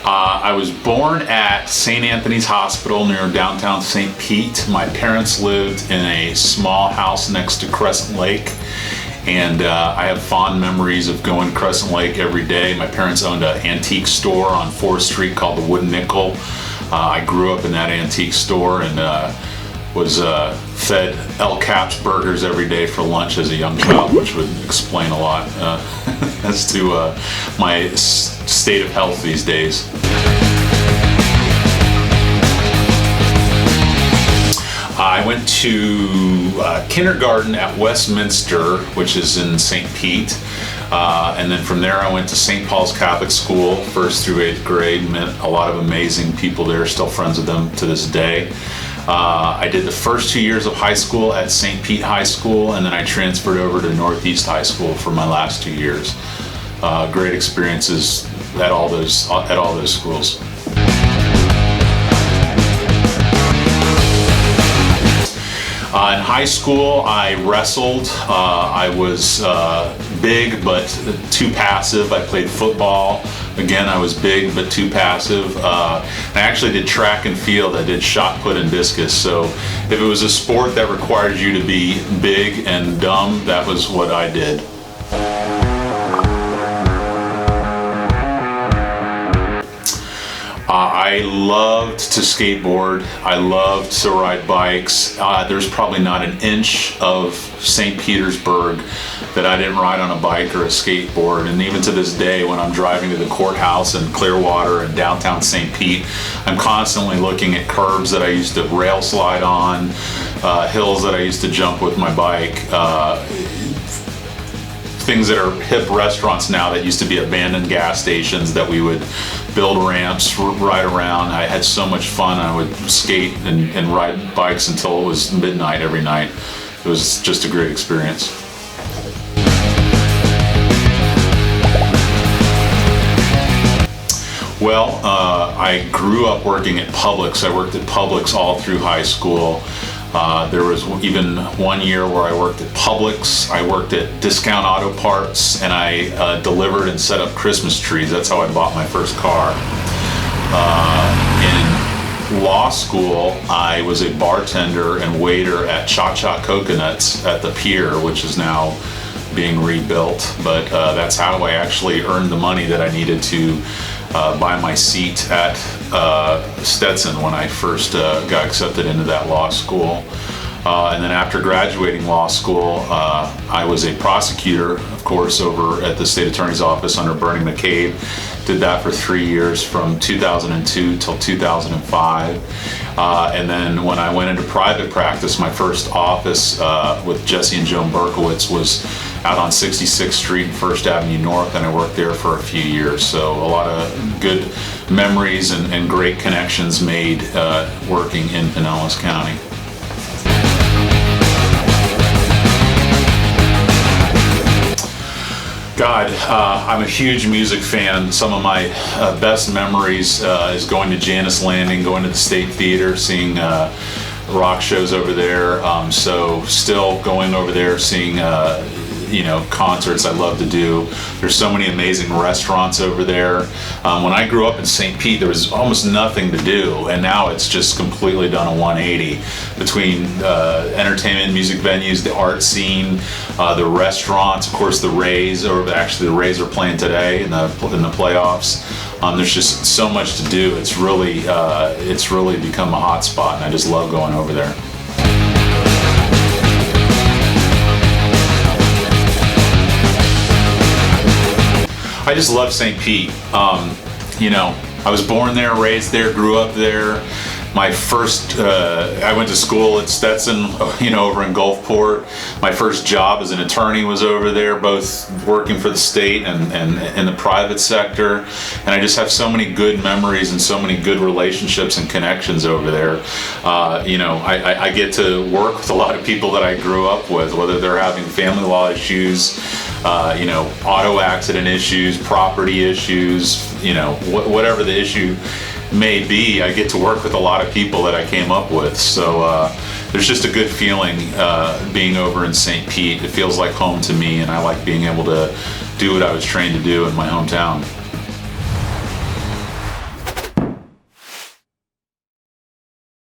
I was born at St. Anthony's Hospital near downtown St. Pete. My parents lived in a small house next to Crescent Lake, and I have fond memories of going to Crescent Lake every day. My parents owned an antique store on 4th Street called the Wooden Nickel. I grew up in that antique store and was fed El Caps burgers every day for lunch as a young child, which would explain a lot as to my state of health these days. I went to kindergarten at Westminster, which is in St. Pete, and then from there I went to St. Paul's Catholic School, 1st through 8th grade. Met a lot of amazing people there, still friends with them to this day. I did the first 2 years of high school at St. Pete High School, and then I transferred over to Northeast High School for my last 2 years. Great experiences at all those schools. In high school, I wrestled. I was big but too passive. I played football. Again, I was big but too passive. I actually did track and field. I did shot put and discus. So if it was a sport that required you to be big and dumb, that was what I did. I loved to skateboard. I loved to ride bikes. There's probably not an inch of St. Petersburg that I didn't ride on a bike or a skateboard. And even to this day, when I'm driving to the courthouse in Clearwater and downtown St. Pete, I'm constantly looking at curbs that I used to rail slide on, hills that I used to jump with my bike, things that are hip restaurants now that used to be abandoned gas stations that we would build ramps, ride around. I had so much fun. I would skate and ride bikes until it was midnight every night. It was just a great experience. Well, I grew up working at Publix. I worked at Publix all through high school. There was even 1 year where I worked at Publix. I worked at Discount Auto Parts, and I delivered and set up Christmas trees. That's how I bought my first car. In law school, I was a bartender and waiter at Cha-Cha Coconuts at the pier, which is now being rebuilt. But that's how I actually earned the money that I needed to buy my seat at Stetson when I first got accepted into that law school. And then after graduating law school, I was a prosecutor, of course, over at the state attorney's office under Bernie McCabe. Did that for 3 years from 2002 till 2005. And then when I went into private practice, my first office with Jesse and Joan Berkowitz was out on 66th Street and 1st Avenue North, and I worked there for a few years. So a lot of good memories and great connections made working in Pinellas County. God, I'm a huge music fan. Some of my best memories is going to Janus Landing, going to the State Theater, seeing rock shows over there. So still going over there, seeing concerts I love to do. There's so many amazing restaurants over there. When I grew up in St. Pete, there was almost nothing to do, and now it's just completely done a 180 between entertainment, music venues, the art scene, the restaurants, of course the Rays, or actually the Rays are playing today in the playoffs. There's just so much to do. It's really become a hot spot, and I just love going over there. I just love St. Pete. I was born there, raised there, grew up there. My first, I went to school at Stetson, over in Gulfport. My first job as an attorney was over there, both working for the state and in the private sector. And I just have so many good memories and so many good relationships and connections over there. I get to work with a lot of people that I grew up with, whether they're having family law issues, auto accident issues, property issues, whatever the issue may be. I get to work with a lot of people that I came up with. So there's just a good feeling being over in St. Pete. It feels like home to me, and I like being able to do what I was trained to do in my hometown.